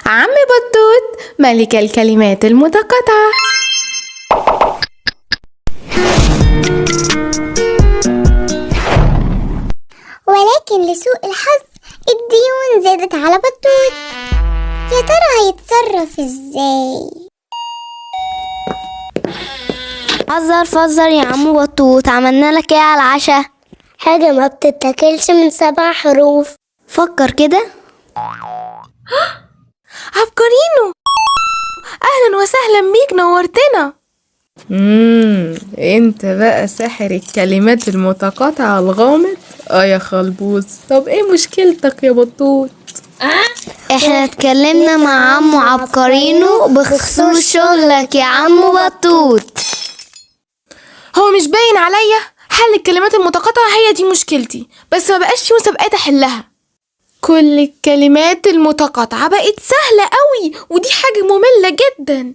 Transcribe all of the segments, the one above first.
عم بطوط ملك الكلمات المتقاطعة. ولكن لسوء الحظ الديون زادت على بطوط. يا ترى هيتصرف ازاي؟ حذر فزر يا عم بطوط، عملنا لك ايه على العشاء؟ حاجة ما بتتاكلش من 7 حروف. فكر كده. عبقرينو، اهلا وسهلا بيك، نورتنا. انت بقى ساحر الكلمات المتقاطعة الغامض. يا خلبوز، طب ايه مشكلتك يا بطوط؟ احنا اتكلمنا مع عمو عبقرينو بخصوص شغلك يا عم بطوط. هو مش باين عليا؟ حل الكلمات المتقاطعة هي دي مشكلتي، بس ما بقاش في مسابقات احلها. كل الكلمات المتقاطعة بقت سهلة قوي، ودي حاجة مملة جدا.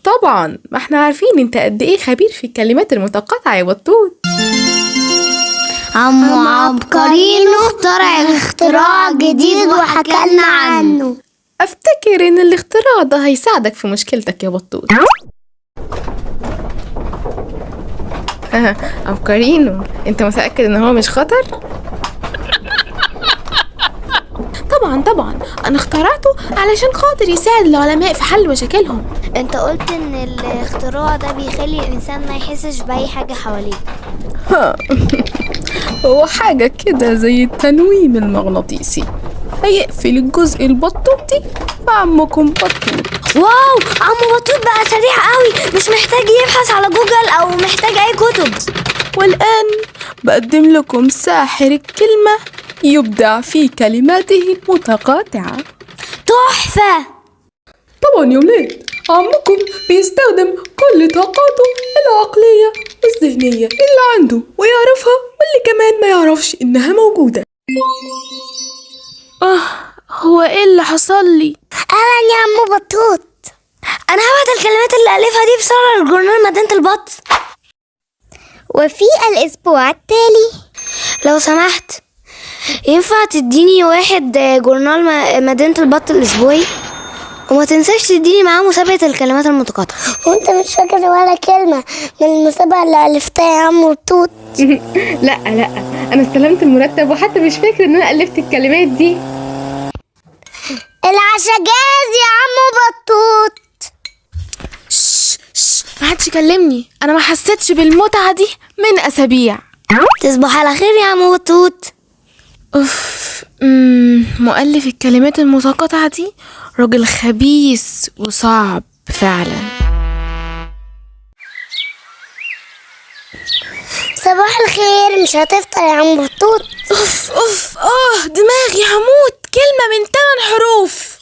طبعا، ما احنا عارفين انت قد ايه خبير في الكلمات المتقاطعة يا بطوط. عمو عبقرينو اخترع اختراع جديد وحكالنا عنه. افتكر ان الاختراع ده هيساعدك في مشكلتك يا بطوط. عبقرينو، انت متأكد ان هو مش خطر؟ طبعا انا اخترعته علشان خاطر يساعد العلماء في حل مشاكلهم. انت قلت ان الاختراع ده بيخلي الانسان ما يحسش باي حاجة حواليه. هو حاجة كده زي التنويم المغناطيسي، هيقفل الجزء البطوطي وعمكم بطوط. واو، عمو بطوط بقى سريع قوي، مش محتاج يبحث على جوجل او محتاج اي كتب. والآن بقدم لكم ساحر الكلمة يبدع في كلماته المتقاطعة. تحفة. طبعا يا ولاد، عمكم بيستخدم كل طاقاته العقلية والذهنية اللي عنده ويعرفها، واللي كمان ما يعرفش إنها موجودة. هو إيه اللي حصل لي؟ اهلا يا عم بطوط. انا هبعت الكلمات اللي ألفها دي بسرعة لجورنال مدينة البط. وفي الاسبوع التالي، لو سمحت ينفع تديني واحد جورنال مدينة البط الأسبوعي؟ وما تنساش تديني معاه مسابقة الكلمات المتقاطعة. وانت مش فاكر ولا كلمة من المسابقة اللي ألفتها يا عم بطوط؟ لا، أنا استلمت المرتب وحتى مش فاكر إن أنا ألفت الكلمات دي. العشاء جاهز يا عم بطوط. ما حدش يكلمني، أنا ما حسيتش بالمتعة دي من أسابيع. تصبح على خير يا عم بطوط. مؤلف الكلمات المتقاطعة دي راجل خبيث وصعب فعلا. صباح الخير، مش هتفطر يا عم بطوط؟ دماغي هموت. كلمة من 8 حروف.